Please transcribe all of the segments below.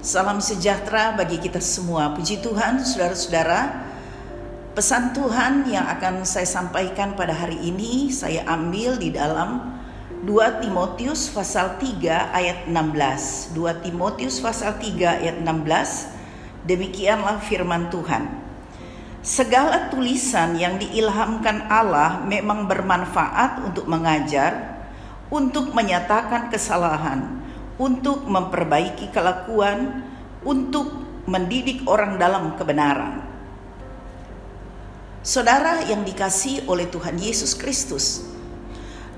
Salam sejahtera bagi kita semua. Puji Tuhan, saudara-saudara. Pesan Tuhan yang akan saya sampaikan pada hari ini saya ambil di dalam 2 Timotius pasal 3 ayat 16. 2 Timotius pasal 3 ayat 16. Demikianlah firman Tuhan. Segala tulisan yang diilhamkan Allah memang bermanfaat untuk mengajar, untuk menyatakan kesalahan, untuk memperbaiki kelakuan, untuk mendidik orang dalam kebenaran. Saudara yang dikasihi oleh Tuhan Yesus Kristus,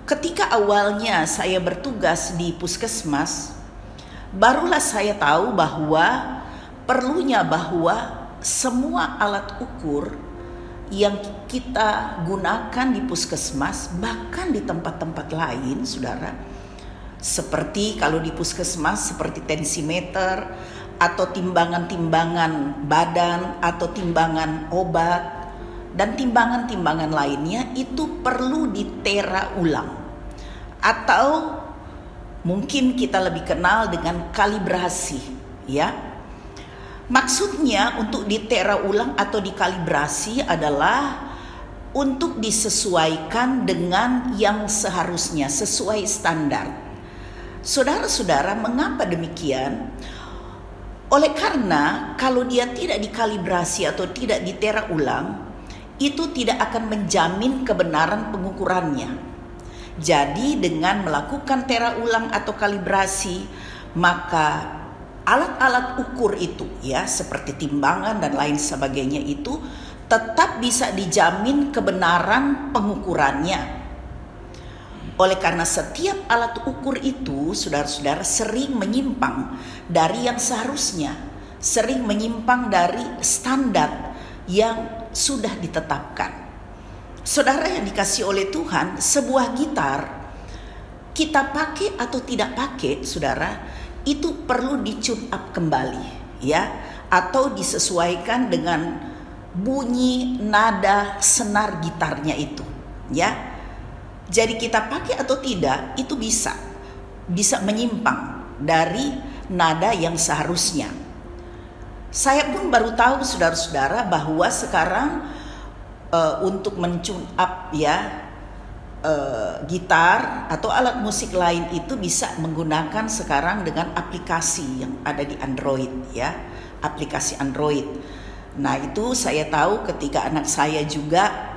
ketika awalnya saya bertugas di puskesmas, barulah saya tahu bahwa semua alat ukur yang kita gunakan di puskesmas, bahkan di tempat-tempat lain, saudara, seperti kalau di puskesmas seperti tensimeter atau timbangan-timbangan badan atau timbangan obat dan timbangan-timbangan lainnya, itu perlu ditera ulang, atau mungkin kita lebih kenal dengan kalibrasi, ya. Maksudnya untuk ditera ulang atau dikalibrasi adalah untuk disesuaikan dengan yang seharusnya, sesuai standar. Saudara-saudara, mengapa demikian? Oleh karena kalau dia tidak dikalibrasi atau tidak ditera ulang, itu tidak akan menjamin kebenaran pengukurannya. Jadi dengan melakukan tera ulang atau kalibrasi, maka alat-alat ukur itu, ya, seperti timbangan dan lain sebagainya, itu tetap bisa dijamin kebenaran pengukurannya. Oleh karena setiap alat ukur itu, saudara-saudara, sering menyimpang dari yang seharusnya, sering menyimpang dari standar yang sudah ditetapkan. Saudara yang dikasihi oleh Tuhan, sebuah gitar kita pakai atau tidak pakai, saudara, itu perlu di-tune up kembali, ya, atau disesuaikan dengan bunyi nada senar gitarnya itu, ya. Jadi kita pakai atau tidak, itu bisa menyimpang dari nada yang seharusnya. Saya pun baru tahu, saudara-saudara, bahwa sekarang untuk men-tune up, ya, gitar atau alat musik lain itu bisa menggunakan sekarang dengan aplikasi yang ada di Android, ya, aplikasi Android. Nah, itu saya tahu ketika anak saya juga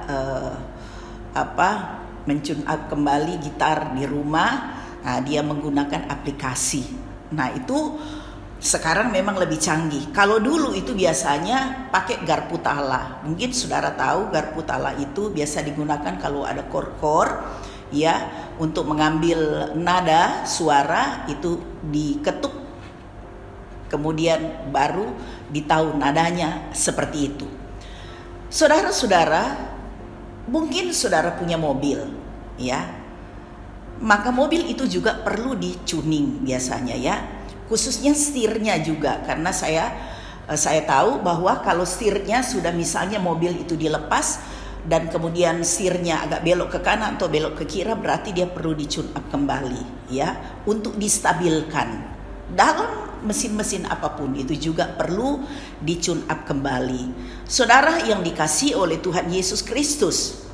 men-tune up kembali gitar di rumah. Nah, dia menggunakan aplikasi. Nah, itu sekarang memang lebih canggih. Kalau dulu itu biasanya pakai garpu tala. Mungkin saudara tahu garpu tala itu biasa digunakan kalau ada kor-kor, ya, untuk mengambil nada suara itu diketuk, kemudian baru ditahu nadanya, seperti itu. Saudara-saudara, mungkin saudara punya mobil, ya. Maka mobil itu juga perlu di-tuning biasanya, ya. Khususnya setirnya juga, karena saya tahu bahwa kalau setirnya sudah, misalnya mobil itu dilepas dan kemudian setirnya agak belok ke kanan atau belok ke kiri, berarti dia perlu di-tune up kembali, ya, untuk distabilkan. Dalam mesin-mesin apapun itu juga perlu di-tune up kembali. Saudara yang dikasihi oleh Tuhan Yesus Kristus,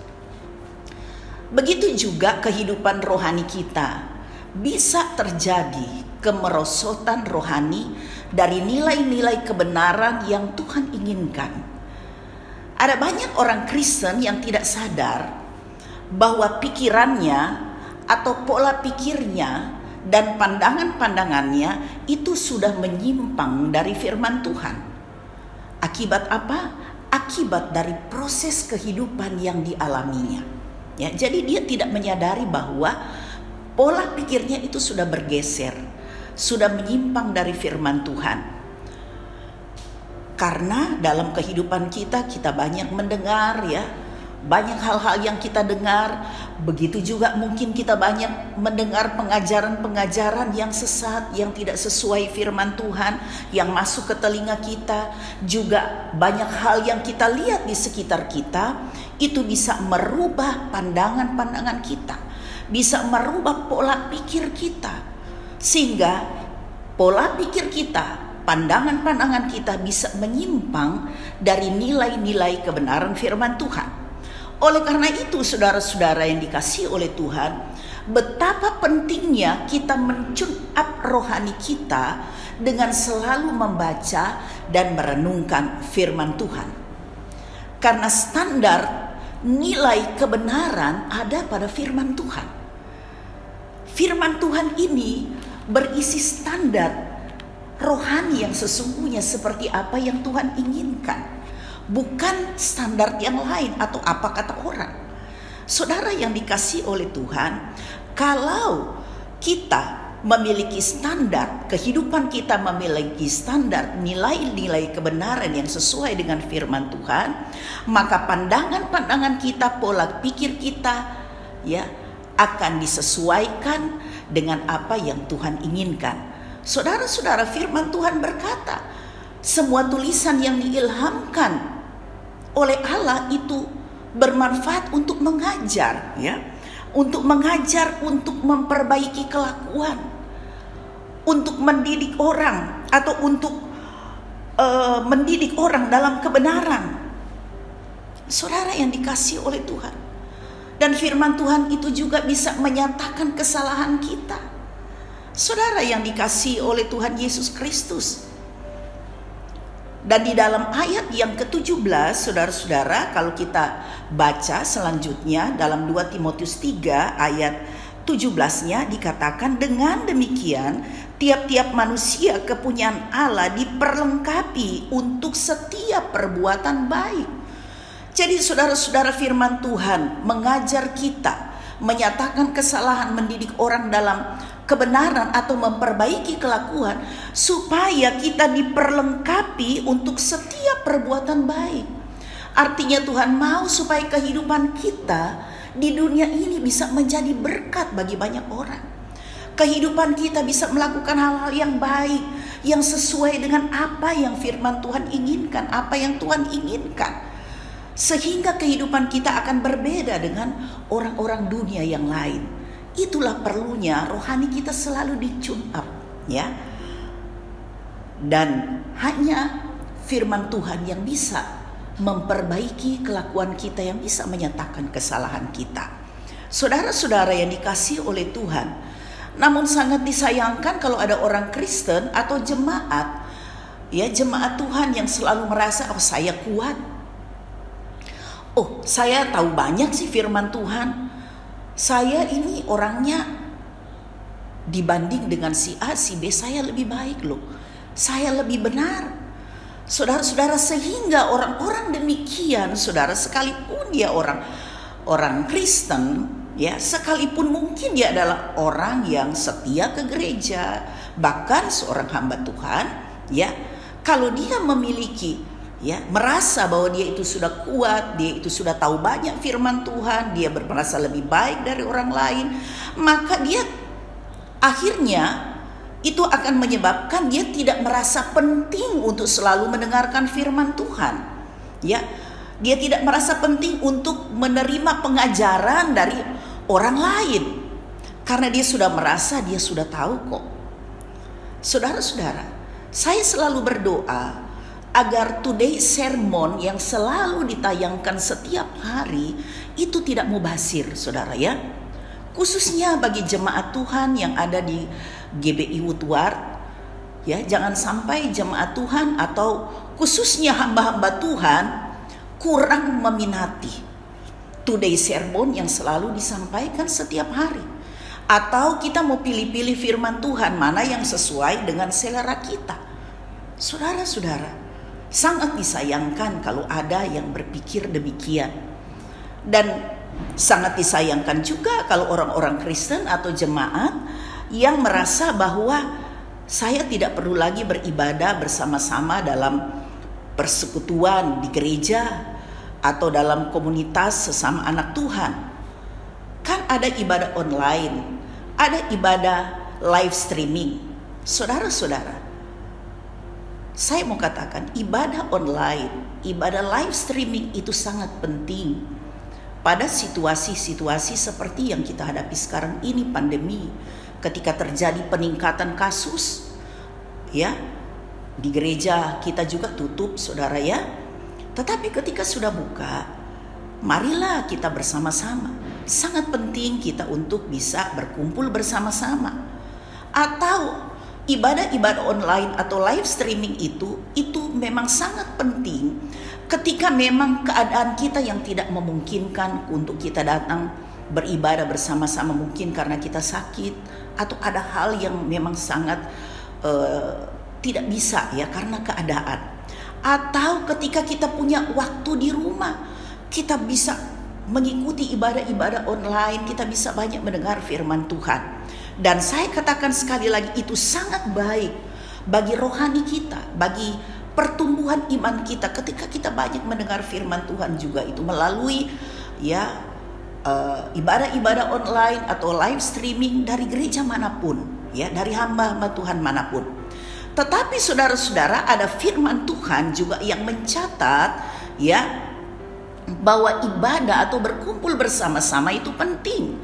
begitu juga kehidupan rohani kita bisa terjadi kemerosotan rohani dari nilai-nilai kebenaran yang Tuhan inginkan. Ada banyak orang Kristen yang tidak sadar bahwa pikirannya atau pola pikirnya dan pandangan-pandangannya itu sudah menyimpang dari firman Tuhan. Akibat apa? Akibat dari proses kehidupan yang dialaminya. Ya, jadi dia tidak menyadari bahwa pola pikirnya itu sudah bergeser, sudah menyimpang dari firman Tuhan. Karena dalam kehidupan kita banyak mendengar, ya, banyak hal-hal yang kita dengar. Begitu juga mungkin kita banyak mendengar pengajaran-pengajaran yang sesat, yang tidak sesuai firman Tuhan, yang masuk ke telinga kita. Juga banyak hal yang kita lihat di sekitar kita, itu bisa merubah pandangan-pandangan kita, bisa merubah pola pikir kita, sehingga pola pikir kita pandangan-pandangan kita bisa menyimpang dari nilai-nilai kebenaran firman Tuhan. Oleh karena itu, saudara-saudara yang dikasihi oleh Tuhan, betapa pentingnya kita men-tune up rohani kita dengan selalu membaca dan merenungkan firman Tuhan. Karena standar nilai kebenaran ada pada firman Tuhan. Firman Tuhan ini berisi standar rohani yang sesungguhnya seperti apa yang Tuhan inginkan. Bukan standar yang lain atau apa kata orang. Saudara yang dikasihi oleh Tuhan, kalau kita memiliki standar, kehidupan kita memiliki standar nilai-nilai kebenaran yang sesuai dengan firman Tuhan, maka pandangan-pandangan kita, pola pikir kita akan disesuaikan dengan apa yang Tuhan inginkan. Saudara-saudara, firman Tuhan berkata, semua tulisan yang diilhamkan oleh Allah itu bermanfaat untuk mengajar, untuk mengajar, untuk memperbaiki kelakuan, untuk mendidik orang atau untuk mendidik orang dalam kebenaran. Saudara yang dikasihi oleh Tuhan, dan firman Tuhan itu juga bisa menyatakan kesalahan kita. Saudara yang dikasihi oleh Tuhan Yesus Kristus. Dan di dalam ayat yang ke-17, saudara-saudara, kalau kita baca selanjutnya dalam 2 Timotius 3 ayat 17-nya dikatakan, dengan demikian tiap-tiap manusia kepunyaan Allah diperlengkapi untuk setiap perbuatan baik. Jadi saudara-saudara, firman Tuhan mengajar kita, menyatakan kesalahan, mendidik orang dalam kebenaran atau memperbaiki kelakuan supaya kita diperlengkapi untuk setiap perbuatan baik. Artinya Tuhan mau supaya kehidupan kita di dunia ini bisa menjadi berkat bagi banyak orang. Kehidupan kita bisa melakukan hal-hal yang baik, yang sesuai dengan apa yang firman Tuhan inginkan, apa yang Tuhan inginkan. Sehingga kehidupan kita akan berbeda dengan orang-orang dunia yang lain. Itulah perlunya rohani kita selalu di-tune up, Dan hanya firman Tuhan yang bisa memperbaiki kelakuan kita, yang bisa menyatakan kesalahan kita. Saudara-saudara yang dikasihi oleh Tuhan, namun sangat disayangkan kalau ada orang Kristen atau jemaat, jemaat Tuhan yang selalu merasa, saya kuat. Saya tahu banyak sih firman Tuhan. Saya ini orangnya dibanding dengan si A, si B, saya lebih baik loh. Saya lebih benar. Saudara-saudara, sehingga orang-orang demikian, saudara, sekalipun dia orang Kristen, sekalipun mungkin dia adalah orang yang setia ke gereja, bahkan seorang hamba Tuhan, kalau dia memiliki merasa bahwa dia itu sudah kuat, dia itu sudah tahu banyak firman Tuhan, dia merasa lebih baik dari orang lain, maka dia akhirnya itu akan menyebabkan dia tidak merasa penting untuk selalu mendengarkan firman Tuhan. Dia tidak merasa penting untuk menerima pengajaran dari orang lain karena dia sudah merasa dia sudah tahu kok. Saudara-saudara, saya selalu berdoa agar today sermon yang selalu ditayangkan setiap hari itu tidak mubazir, saudara, khususnya bagi jemaat Tuhan yang ada di GBI Woodward, jangan sampai jemaat Tuhan atau khususnya hamba-hamba Tuhan kurang meminati today sermon yang selalu disampaikan setiap hari, atau kita mau pilih-pilih firman Tuhan mana yang sesuai dengan selera kita. Saudara-saudara, sangat disayangkan kalau ada yang berpikir demikian. Dan sangat disayangkan juga kalau orang-orang Kristen atau jemaat yang merasa bahwa saya tidak perlu lagi beribadah bersama-sama dalam persekutuan di gereja atau dalam komunitas sesama anak Tuhan. Kan ada ibadah online, ada ibadah live streaming. Saudara-saudara, saya mau katakan ibadah online, ibadah live streaming itu sangat penting pada situasi-situasi seperti yang kita hadapi sekarang ini, pandemi. Ketika terjadi peningkatan kasus, Di gereja kita juga tutup, saudara ya. Tetapi ketika sudah buka, marilah kita bersama-sama. Sangat penting kita untuk bisa berkumpul bersama-sama. Atau ibadah-ibadah online atau live streaming itu memang sangat penting ketika memang keadaan kita yang tidak memungkinkan untuk kita datang beribadah bersama-sama, mungkin karena kita sakit atau ada hal yang memang sangat tidak bisa ya karena keadaan. Atau ketika kita punya waktu di rumah, kita bisa mengikuti ibadah-ibadah online, kita bisa banyak mendengar firman Tuhan. Dan saya katakan sekali lagi, itu sangat baik bagi rohani kita, bagi pertumbuhan iman kita ketika kita banyak mendengar firman Tuhan juga itu melalui ya ibadah-ibadah online atau live streaming dari gereja manapun, ya dari hamba-hamba Tuhan manapun. Tetapi saudara-saudara, ada firman Tuhan juga yang mencatat ya bahwa ibadah atau berkumpul bersama-sama itu penting.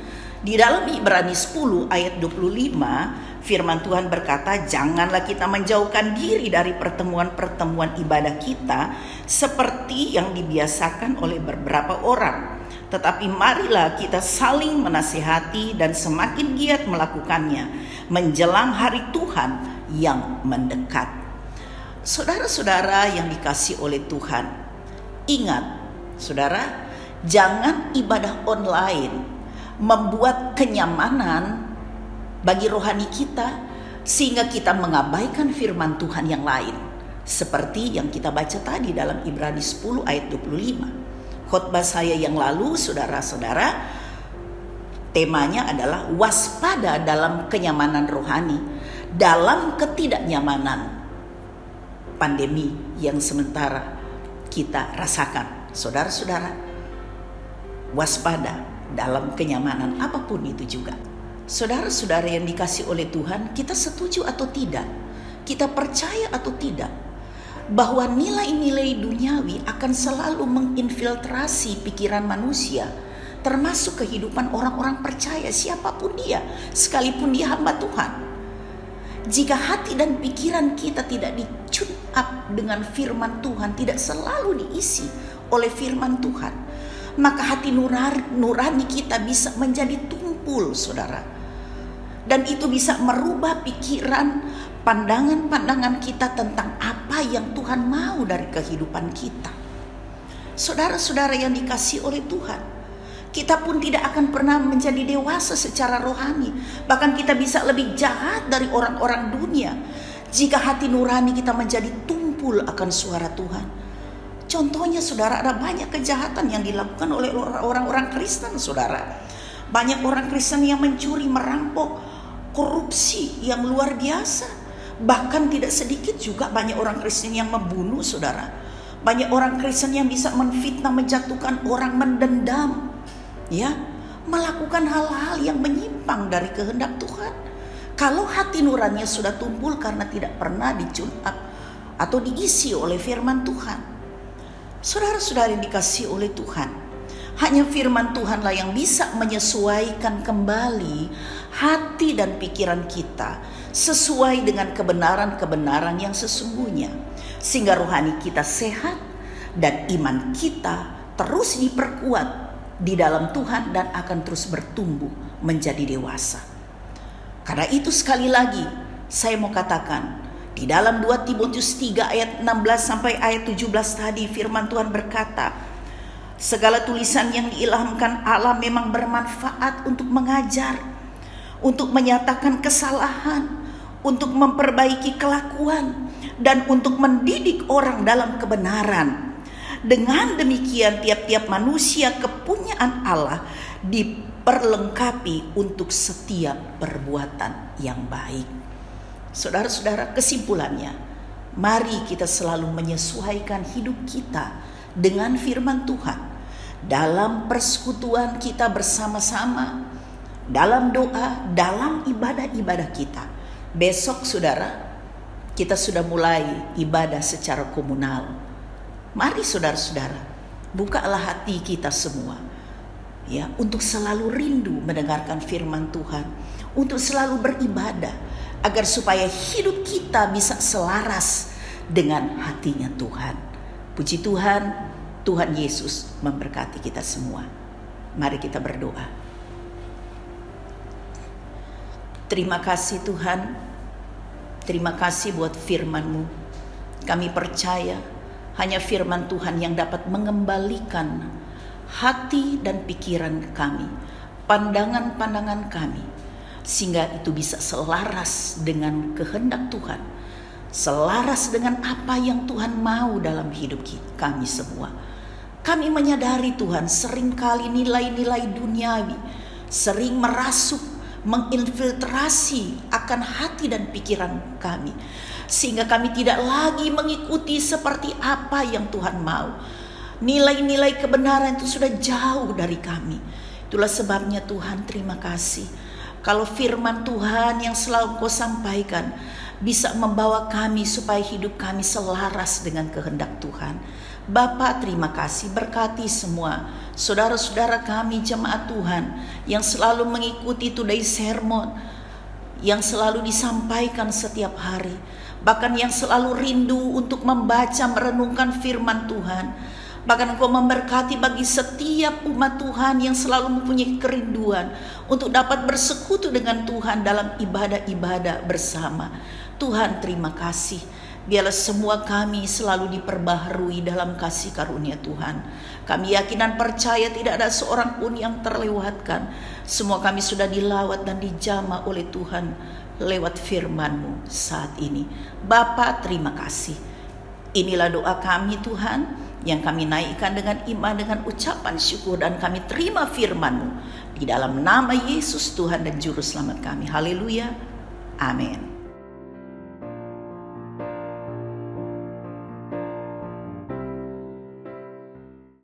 Di dalam Ibrani 10 ayat 25 firman Tuhan berkata, janganlah kita menjauhkan diri dari pertemuan-pertemuan ibadah kita seperti yang dibiasakan oleh beberapa orang. Tetapi marilah kita saling menasihati dan semakin giat melakukannya menjelang hari Tuhan yang mendekat. Saudara-saudara yang dikasihi oleh Tuhan, ingat saudara, jangan ibadah online membuat kenyamanan bagi rohani kita sehingga kita mengabaikan firman Tuhan yang lain. Seperti yang kita baca tadi dalam Ibrani 10 ayat 25. Khotbah saya yang lalu, saudara-saudara, temanya adalah waspada dalam kenyamanan rohani, dalam ketidaknyamanan pandemi yang sementara kita rasakan. Saudara-saudara, waspada dalam kenyamanan apapun itu juga. Saudara-saudara yang dikasihi oleh Tuhan, kita setuju atau tidak, kita percaya atau tidak bahwa nilai-nilai duniawi akan selalu menginfiltrasi pikiran manusia, termasuk kehidupan orang-orang percaya siapapun dia, sekalipun dia hamba Tuhan. Jika hati dan pikiran kita tidak di-tune up dengan firman Tuhan, tidak selalu diisi oleh firman Tuhan, maka hati nurani kita bisa menjadi tumpul, saudara. Dan itu bisa merubah pikiran, pandangan-pandangan kita tentang apa yang Tuhan mau dari kehidupan kita. Saudara-saudara yang dikasihi oleh Tuhan, kita pun tidak akan pernah menjadi dewasa secara rohani. Bahkan kita bisa lebih jahat dari orang-orang dunia jika hati nurani kita menjadi tumpul akan suara Tuhan. Contohnya saudara, ada banyak kejahatan yang dilakukan oleh orang-orang Kristen, saudara. Banyak orang Kristen yang mencuri, merampok, korupsi yang luar biasa. Bahkan tidak sedikit juga banyak orang Kristen yang membunuh, saudara. Banyak orang Kristen yang bisa menfitnah, menjatuhkan orang, mendendam, ya, melakukan hal-hal yang menyimpang dari kehendak Tuhan. Kalau hati nuraninya sudah tumpul karena tidak pernah dicun up atau diisi oleh firman Tuhan. Saudara-saudara yang dikasihi oleh Tuhan, hanya firman Tuhanlah yang bisa menyesuaikan kembali hati dan pikiran kita sesuai dengan kebenaran-kebenaran yang sesungguhnya, sehingga rohani kita sehat dan iman kita terus diperkuat di dalam Tuhan dan akan terus bertumbuh menjadi dewasa. Karena itu sekali lagi saya mau katakan, di dalam 2 Timotius 3 ayat 16 sampai ayat 17 tadi firman Tuhan berkata, segala tulisan yang diilhamkan Allah memang bermanfaat untuk mengajar, untuk menyatakan kesalahan, untuk memperbaiki kelakuan, dan untuk mendidik orang dalam kebenaran. Dengan demikian tiap-tiap manusia kepunyaan Allah diperlengkapi untuk setiap perbuatan yang baik. Saudara-saudara, kesimpulannya, mari kita selalu menyesuaikan hidup kita dengan firman Tuhan dalam persekutuan kita bersama-sama, dalam doa, dalam ibadah-ibadah kita. Besok saudara, kita sudah mulai ibadah secara komunal. Mari saudara-saudara, bukalah hati kita semua, ya, untuk selalu rindu mendengarkan firman Tuhan, untuk selalu beribadah, agar supaya hidup kita bisa selaras dengan hatinya Tuhan. Puji Tuhan, Tuhan Yesus memberkati kita semua. Mari kita berdoa. Terima kasih Tuhan, terima kasih buat firman-Mu. Kami percaya hanya firman Tuhan yang dapat mengembalikan hati dan pikiran kami, pandangan-pandangan kami, sehingga itu bisa selaras dengan kehendak Tuhan, selaras dengan apa yang Tuhan mau dalam hidup kami semua. Kami menyadari Tuhan, seringkali nilai-nilai duniawi sering merasuk, menginfiltrasi akan hati dan pikiran kami, sehingga kami tidak lagi mengikuti seperti apa yang Tuhan mau. Nilai-nilai kebenaran itu sudah jauh dari kami. Itulah sebabnya Tuhan, terima kasih kalau firman Tuhan yang selalu Kau sampaikan bisa membawa kami supaya hidup kami selaras dengan kehendak Tuhan. Bapa, terima kasih, berkati semua saudara-saudara kami jemaat Tuhan yang selalu mengikuti Today Sermon, yang selalu disampaikan setiap hari, bahkan yang selalu rindu untuk membaca merenungkan firman Tuhan. Bahkan Engkau memberkati bagi setiap umat Tuhan yang selalu mempunyai kerinduan untuk dapat bersekutu dengan Tuhan dalam ibadah-ibadah bersama. Tuhan, terima kasih. Biarlah semua kami selalu diperbaharui dalam kasih karunia Tuhan. Kami yakin dan percaya tidak ada seorang pun yang terlewatkan. Semua kami sudah dilawat dan dijamah oleh Tuhan lewat firman-Mu saat ini. Bapa, terima kasih. Inilah doa kami Tuhan, yang kami naikkan dengan iman, dengan ucapan syukur, dan kami terima firman-Mu di dalam nama Yesus Tuhan dan Juru Selamat kami. Haleluya. Amin.